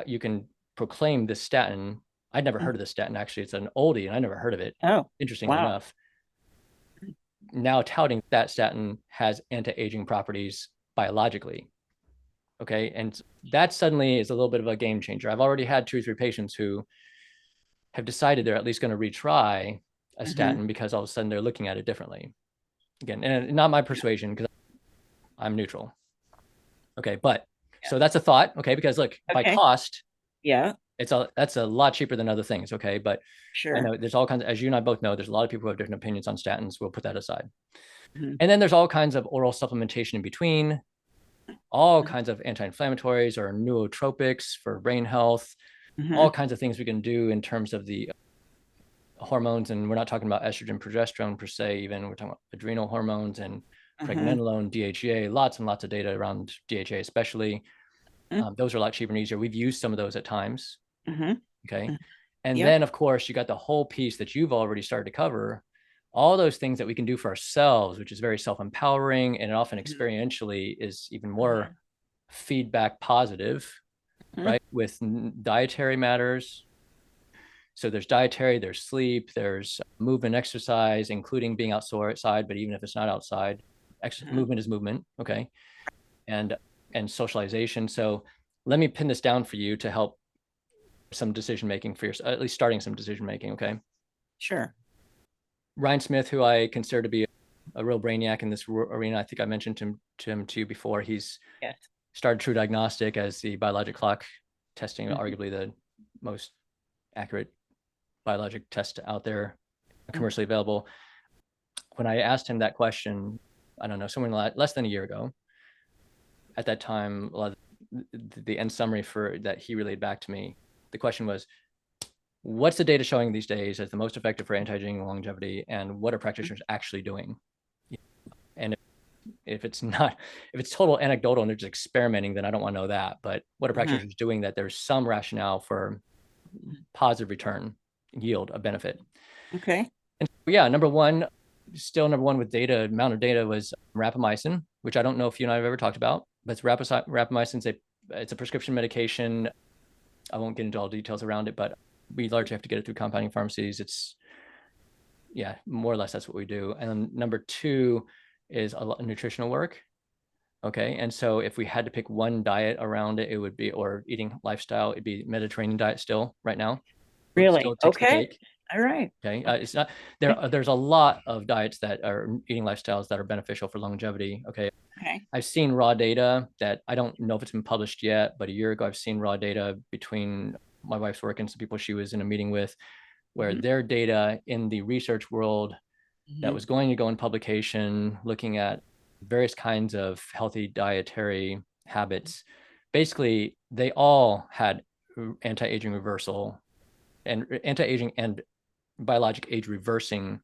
you can proclaim this statin I'd never heard of this statin. Actually, it's an oldie, and I never heard of it. Oh, Interestingly wow. enough, now touting that statin has anti-aging properties biologically. Okay, and that suddenly is a little bit of a game changer. I've already had 2 or 3 patients who have decided they're at least going to retry a Hmm. statin because all of a sudden they're looking at it differently. Again, and not my persuasion because I'm neutral. Okay, but Yeah. so that's a thought. Okay, because look, by Okay. cost, Yeah, that's a lot cheaper than other things. Okay, but I sure. know there's all kinds of, as you and I both know, there's a lot of people who have different opinions on statins. We'll put that aside. Hmm. And then there's all kinds of oral supplementation in between, all kinds of anti-inflammatories or nootropics for brain health, all Hmm. kinds of things we can do in terms of the hormones. And we're not talking about estrogen, progesterone per se, even we're talking about adrenal hormones and Hmm. pregnenolone, DHEA, lots and lots of data around DHEA, especially. Those are a lot cheaper and easier. We've used some of those at times. Hmm. Okay. And Yep. then, of course, you got the whole piece that you've already started to cover, all those things that we can do for ourselves, which is very self empowering and often experientially is even more feedback positive, Hmm. right? With dietary matters. So there's dietary, there's sleep, there's movement, exercise, including being outside, but even if it's not outside, Hmm. movement is movement. Okay. And socialization. So let me pin this down for you to help some decision making for your, at least starting some decision making. Okay. Sure. Ryan Smith, who I consider to be a real brainiac in this arena, I think I mentioned him to you before. He's Yes. started True Diagnostic as the biologic clock testing, Hmm. arguably the most accurate biologic test out there, Hmm. commercially available. When I asked him that question, I don't know, somewhere less than a year ago, at that time, a lot of the end summary for that he relayed back to me, the question was, what's the data showing these days as the most effective for anti-aging longevity, and what are practitioners actually doing? And if it's not, if it's total anecdotal and they're just experimenting, then I don't want to know that. But what are Hmm. practitioners doing that there's some rationale for positive return, yield, a benefit? Okay. And so, yeah, number one with data, amount of data was rapamycin, which I don't know if you and I have ever talked about, but it's rapamycin. It's a prescription medication. I won't get into all details around it, but we largely have to get it through compounding pharmacies. It's, yeah, more or less that's what we do. And then number 2 is a lot of nutritional work. Okay. And so if we had to pick one diet around it, it would be, or eating lifestyle, it'd be Mediterranean diet still right now. It Really? still takes the Okay. cake. All right. Okay. It's not there. There's a lot of diets that are eating lifestyles that are beneficial for longevity. Okay. Okay. I've seen raw data that I don't know if it's been published yet, but a year ago, I've seen raw data between my wife's work and some people she was in a meeting with, where Hmm. their data in the research world that Hmm. was going to go in publication, looking at various kinds of healthy dietary habits. Basically, they all had anti-aging reversal and anti-aging and biologic age reversing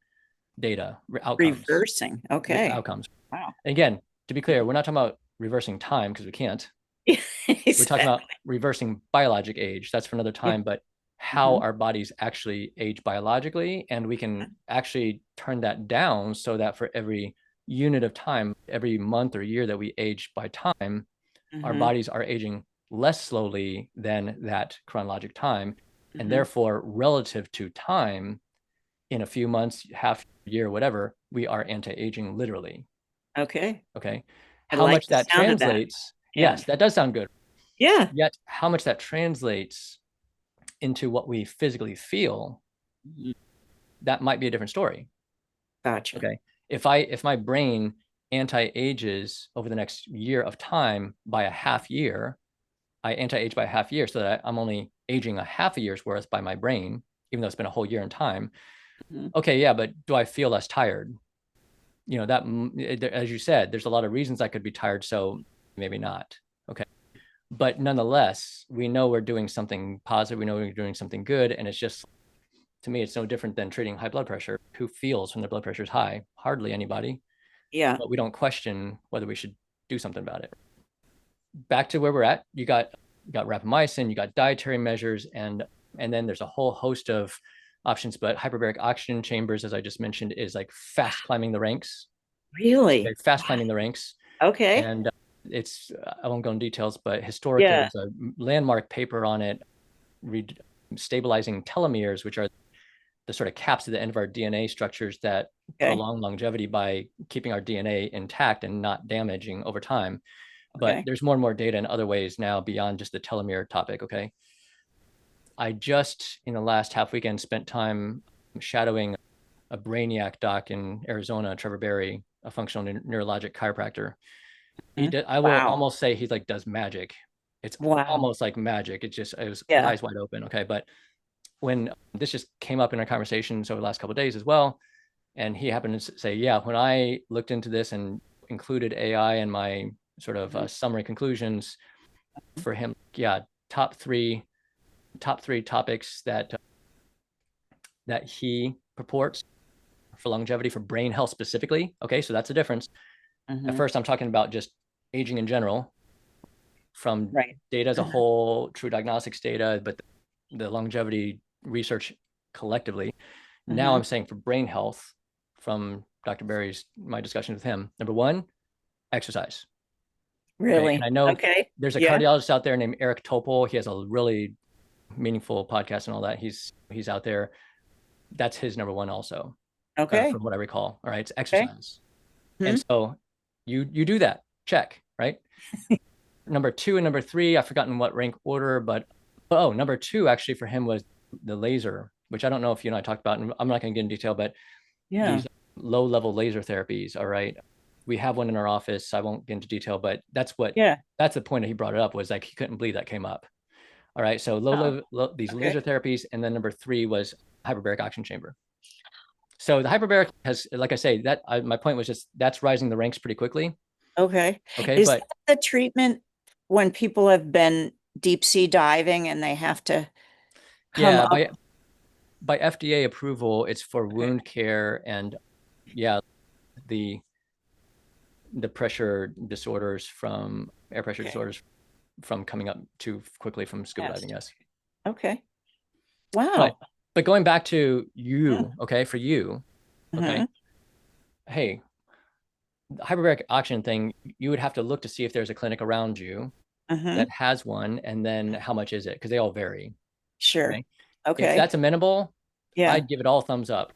data outcomes. Reversing. Okay. Outcomes. Wow. Again, to be clear, we're not talking about reversing time because we can't. We're talking about Exactly. reversing biologic age. That's for another Yeah. time, but how Hmm. our bodies actually age biologically. And we can actually turn that down so that for every unit of time, every month or year that we age by time, our Hmm. bodies are aging less slowly than that chronologic time. And Hmm. therefore, relative to time, in a few months, half year, whatever, we are anti aging literally. Okay. Okay. I How like much the that sound of that. translates, Yeah. yes, that does sound good. Yeah. Yet, how much that translates into what we physically feel, Mhm. that might be a different story. Gotcha. Okay. If my brain anti-ages over the next year of time by a half year, I anti-age by a half year so that I'm only aging a half a year's worth by my brain, even though it's been a whole year in time. Hmm. Okay, yeah, but do I feel less tired? You know, that, as you said, there's a lot of reasons I could be tired, so maybe not. Okay. But nonetheless, we know we're doing something positive. We know we're doing something good. And it's just, to me, it's no different than treating high blood pressure. Who feels when their blood pressure is high? Hardly anybody. Yeah. But we don't question whether we should do something about it. Back to where we're at, you got rapamycin, you got dietary measures, and then there's a whole host of options. But hyperbaric oxygen chambers, as I just mentioned, is like fast climbing the ranks. Okay, Really? fast Wow. climbing the ranks. Okay. And it's, I won't go in details, but historically Yeah. there's a landmark paper on it. Read stabilizing telomeres, which are the sort of caps at the end of our DNA structures that prolong longevity by keeping our DNA intact and not damaging over time. But there's more and more data in other ways now beyond just the telomere topic. Okay. I just in the last half weekend spent time shadowing a brainiac doc in Arizona, Trevor Berry, a functional neurologic chiropractor. He did, I will almost say he's like does magic. It's almost like magic. It was eyes wide open. Okay. But when this just came up in our conversations over the last couple of days as well, and he happened to say, yeah, when I looked into this and included AI in my sort of summary conclusions for him, yeah, top three topics that he purports for longevity for brain health specifically. Okay, so that's the difference. At first, I'm talking about just aging in general, from data as a whole, true diagnostics data, but the longevity research collectively. Now I'm saying for brain health, from Dr. Berry's, my discussion with him, number one, exercise. Really? Okay? And I know there's a cardiologist out there named Eric Topol. He has a really meaningful podcast and all that. He's out there. That's his number one also. From what I recall. All right, it's exercise. And so you do that. Check, right? Number two and number three, I've forgotten what rank order, but number two actually for him was the laser, which I don't know if you and I talked about, and I'm not going to get in detail, but these low-level laser therapies. All right, we have one in our office. I won't get into detail, but that's the point that he brought it up, was like he couldn't believe that came up. All right, so these laser therapies, and then number three was hyperbaric oxygen chamber. So the hyperbaric has, like I say, my point was just that's rising the ranks pretty quickly. Okay. Is that the treatment when people have been deep sea diving and they have to come up? By FDA approval, it's for wound care and the pressure disorders from air pressure disorders from coming up too quickly from scuba diving. Yes. Okay. Wow. But going back to you, okay, for you, okay, hey, the hyperbaric oxygen thing, you would have to look to see if there's a clinic around you that has one, and then how much is it? Because they all vary. Sure. Okay. If that's amenable, I'd give it all thumbs up.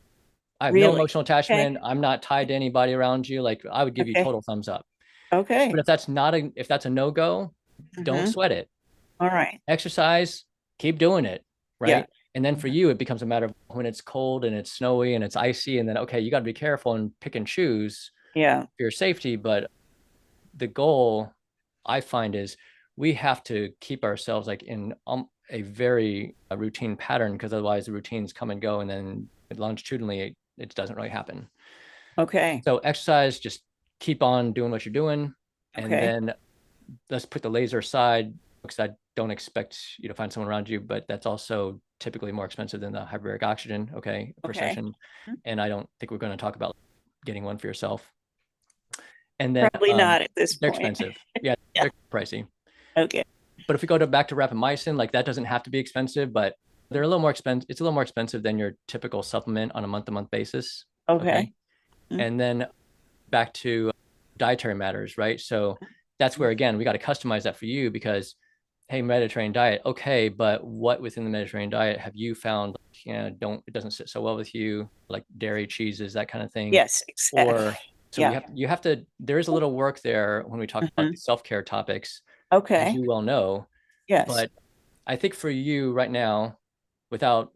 I have no emotional attachment. I'm not tied to anybody around you. Like, I would give you total thumbs up. Okay. But if that's a no-go, don't sweat it. All right. Exercise, keep doing it. Right. Yeah. And then for you, it becomes a matter of when it's cold and it's snowy and it's icy, and then, okay, you got to be careful and pick and choose for your safety. But the goal, I find, is we have to keep ourselves like in a very routine pattern, because otherwise the routines come and go, and then longitudinally it doesn't really happen. Okay. So exercise, just keep on doing what you're doing. And then let's put the laser aside, because I don't expect you to find someone around you, but that's also typically more expensive than the hyperbaric oxygen, per session. And I don't think we're going to talk about getting one for yourself. And then probably not at this they're point. Expensive. They're pricey. Okay. But if we go back to rapamycin, like that doesn't have to be expensive, but they're a little more expensive. It's a little more expensive than your typical supplement on a month-to-month basis. Okay. And then back to dietary matters, right? So that's where, again, we got to customize that for you, because, hey, Mediterranean diet, okay, but what within the Mediterranean diet have you found, it doesn't sit so well with you, like dairy, cheeses, that kind of thing? Yes, exactly. You have to, there is a little work there when we talk about the self-care topics, as you well know. Yes. But I think for you right now, without,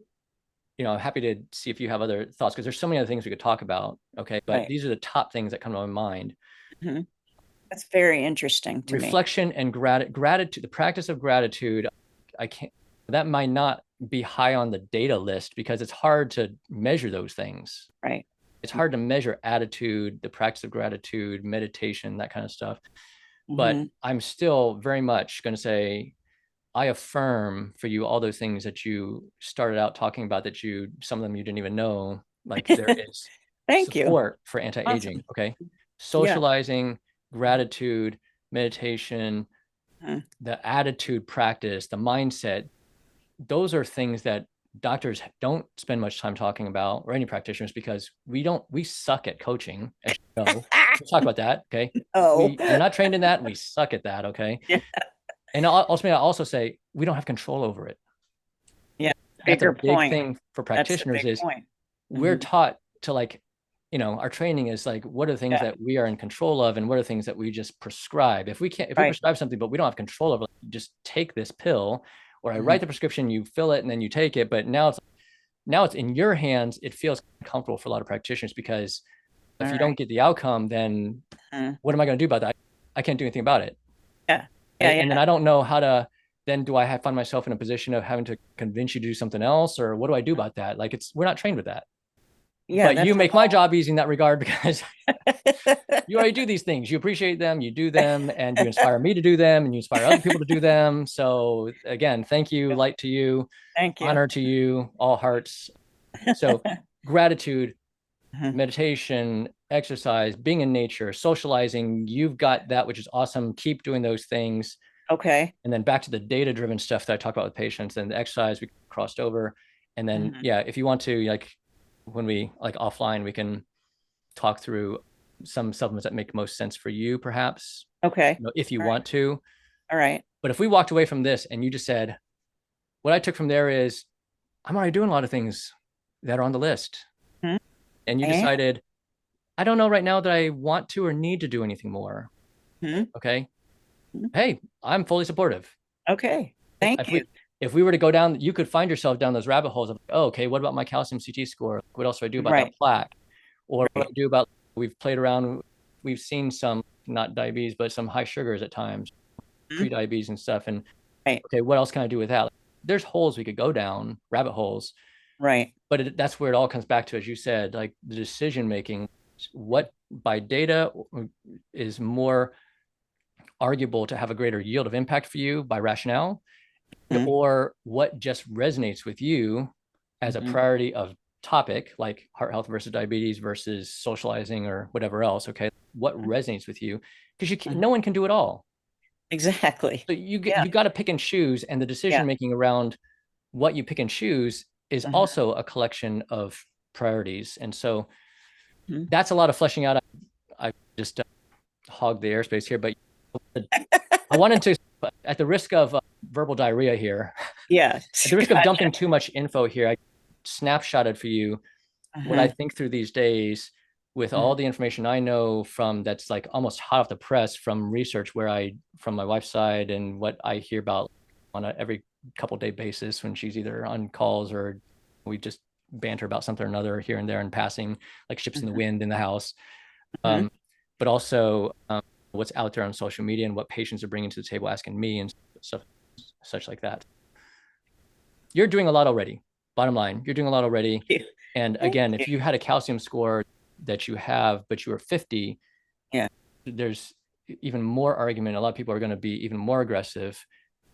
happy to see if you have other thoughts, because there's so many other things we could talk about. Okay. But these are the top things that come to my mind. That's very interesting to me. Reflection and gratitude, the practice of gratitude. That might not be high on the data list, because it's hard to measure those things. Right. It's hard to measure attitude, the practice of gratitude, meditation, that kind of stuff. But I'm still very much going to say, I affirm for you all those things that you started out talking about, that some of them you didn't even know, like there is support for anti-aging. Awesome. Okay. Socializing, gratitude, meditation, the attitude practice, the mindset, those are things that doctors don't spend much time talking about, or any practitioners, because we suck at coaching, as you know. We'll talk about that. Okay. We're not trained in that, and we suck at that. Okay. And ultimately, I also say we don't have control over it. Yeah. that's a bigger big point. thing for That's the practitioners big is point. we're Hmm. taught to like, our training is like, what are the things Yeah, that we are in control of and what are things that we just prescribe? If we right. prescribe something, but we don't have control over, like, you just take this pill, or I Hmm. write the prescription, you fill it and then you take it. But now it's in your hands. It feels comfortable for a lot of practitioners because All if you don't right. get the outcome, then Mhm. what am I going to do about that? I can't do anything about it. Yeah, yeah, Right. And then yeah. I don't know how to, then do I find myself in a position of having to convince you to do something else? Or what do I do about that? Like we're not trained with that. Yeah, But you that's a make my job easy in that regard because you already do these things. You appreciate them, you do them, and you inspire me to do them, and you inspire other people to do them. So again, thank you, light to you, Thank you. honor to you, all hearts. So gratitude, Mhm. meditation, exercise, being in nature, socializing, you've got that, which is awesome. Keep doing those things. Okay. And then back to the data driven stuff that I talk about with patients and the exercise we crossed over. And then, Mhm. yeah, if you want to, like, when we like offline, we can talk through some supplements that make most sense for you, perhaps, Okay. if you All right. want to. All right. But if we walked away from this and you just said, what I took from there is I'm already doing a lot of things that are on the list. Mhm. And you And decided, I don't know right now that I want to or need to do anything more. mhm. Okay. Mhm. Hey, I'm fully supportive. Okay. Thank If you. we were to go down, you could find yourself down those rabbit holes of, oh, okay, what about my calcium CT score? What else do I do about that Right. plaque? Or what do Right. I do about, we've played around, we've seen some, not diabetes, but some high sugars at times, Mhm. pre-diabetes and stuff. And Right. okay, what else can I do with that? Like, there's holes we could go down, rabbit holes, Right. but that's where it all comes back to, as you said, like the decision making, what by data is more arguable to have a greater yield of impact for you by rationale, Mhm. or what just resonates with you as a Mhm. priority of topic, like heart health versus diabetes versus socializing or whatever else. Okay, what resonates with you? Because Mhm. no one can do it all. Exactly. So Yeah. you got to pick and choose, and the Yeah. decision making around what you pick and choose is Mhm. also a collection of priorities. And so Mhm. that's a lot of fleshing out. I just hogged the airspace here, but I wanted to, at the risk of verbal diarrhea here, Yeah. at the risk of Gotcha. dumping too much info here, I snapshotted for you what I Uh-huh. think through these days with Uh-huh. all the information I know from that's like almost hot off the press from research where from my wife's side and what I hear about on a every couple day basis when she's either on calls or we just banter about something or another here and there in passing, like ships in the Uh-huh. wind in the house. Uh-huh. Um, but also what's out there on social media and what patients are bringing to the table, asking me and stuff such like that. You're doing a lot already. Bottom line, you're doing a lot already. Thank you. And Thank again, you. if you had a calcium score that you have, but you were 50, Yeah. there's even more argument. A lot of people are going to be even more aggressive,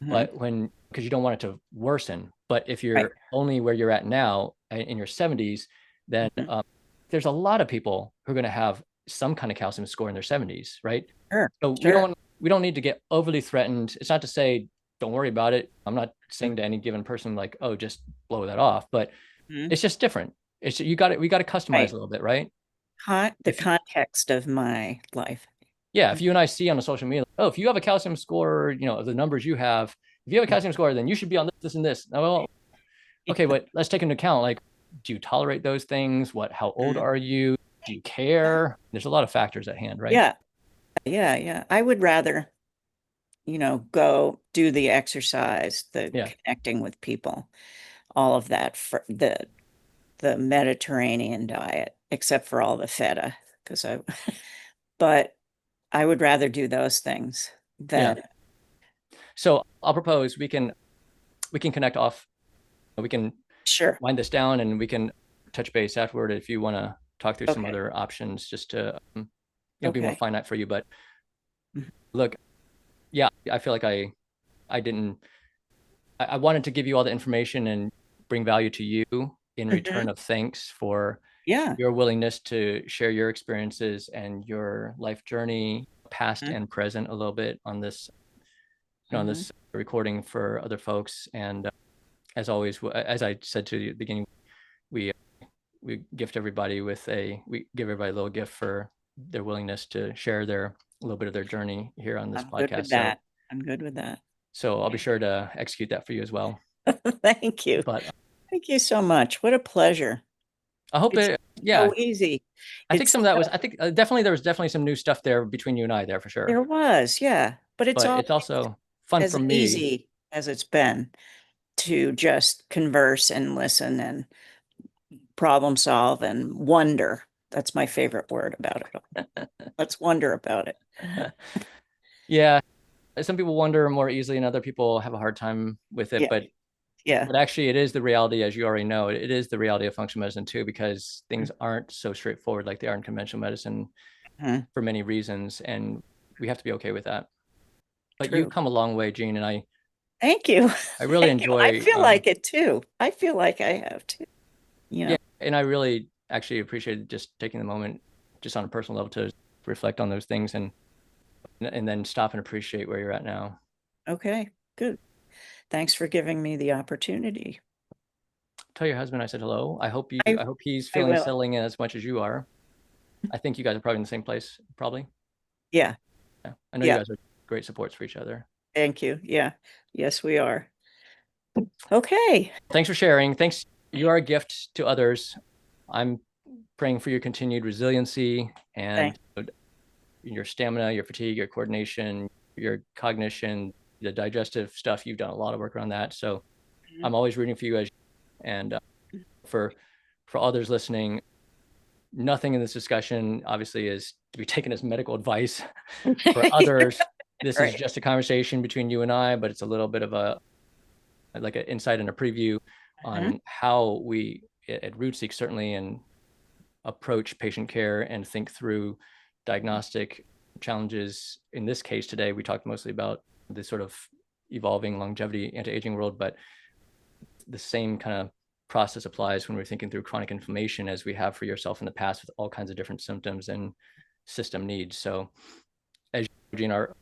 Uh-huh. but because you don't want it to worsen. But if Right. you're only where you're at now in your 70s, then Mhm. there's a lot of people who are going to have some kind of calcium score in their 70s, right? Sure. So Sure. we don't need to get overly threatened. It's not to say don't worry about it. I'm not Mhm. saying to any given person like, oh, just blow that off, but Mhm. it's just different. It's you got it. We got to customize Right. a little bit, right? The If context of my life. Yeah, if you and I see on the social media, oh, if you have a calcium score, of the numbers you have, if you have a calcium score, then you should be on this, this, and this. Well, okay, but let's take into account, like, do you tolerate those things? How old Mhm. are you? Do you care? There's a lot of factors at hand, right? Yeah. Yeah. Yeah. I would rather, go do the exercise, the Yeah. connecting with people, all of that for the Mediterranean diet, except for all the feta, because but I would rather do those things Yeah. than, So I'll propose we can connect off. We can sure. wind this down and we can touch base afterward if you want to talk through some Okay. other options just to be more Okay. finite for you. But Mhm. look, yeah, I feel like I didn't I wanted to give you all the information and bring value to you in Mhm. return of thanks for Yeah. your willingness to share your experiences and your life journey, past Mhm. and present, a little bit on this, on Mhm. this recording for other folks. And as always, as I said to you at the beginning, we we give everybody a little gift for their willingness to share a little bit of their journey here on this I'm good podcast. with So that. I'm good with that. I'll be Thank sure to execute that for you as well. you. Thank you. But Thank you so much. What a pleasure. I hope It's it, yeah, so easy. I think It's some of that was, I think definitely there was definitely some new stuff there between you and I there for sure. There was, yeah, but it's But all it's also fun as for me. easy as it's been to just converse and listen and problem solve and wonder. That's my favorite word about it. Let's wonder about it. Yeah, some people wonder more easily and other people have a hard time with it, Yeah, but yeah. actually it is the reality, as you already know, it is the reality of functional medicine too, because things aren't so straightforward like they are in conventional medicine Mhm. for many reasons, and we have to be okay with that. But you've True. come a long way, Gene, and Thank you. I really Thank you. I enjoy feel like it too. I feel like I have too, you know. yeah, and I really actually appreciated just taking the moment just on a personal level to reflect on those things and then stop and appreciate where you're at now. Okay, good. Thanks for giving me the opportunity. Tell your husband I said hello. I I hope he's I feeling will. settling in as much as you are. I think you guys are probably in the same place, probably. Yeah, Yeah. I know you yeah. guys are great supports for each other. Thank you. Yeah. Yes, we are. Okay. Thanks for sharing. Thanks. You are a gift to others. I'm praying for your continued resiliency and Thank your stamina, your fatigue, your coordination, your cognition, the digestive stuff. You've done a lot of work around that. So you. I'm always rooting for you guys. And for others listening, nothing in this discussion obviously is to be taken as medical advice. For others, this is Right. just a conversation between you and I, but it's a little bit of a like an insight and a preview Mhm. on how we at RootSeek certainly and approach patient care and think through diagnostic challenges. In this case today, we talked mostly about the sort of evolving longevity anti-aging world, but the same kind of process applies when we're thinking through chronic inflammation as we have for yourself in the past with all kinds of different symptoms and system needs. So as Gene, our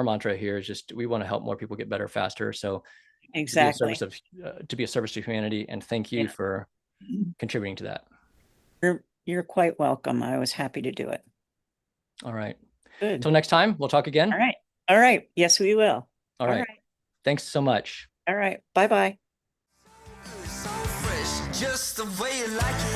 mantra here is just we want to help more people get better faster. So to be a service Exactly. of to be a service to humanity, and thank you Yeah. for contributing to that. You're quite welcome. I was happy to do it. All right. Good. Till next time, we'll talk All again. right. All right. Yes, we will. All All right. right. Thanks so much. All right. Bye-bye. So fresh, just the way you like it.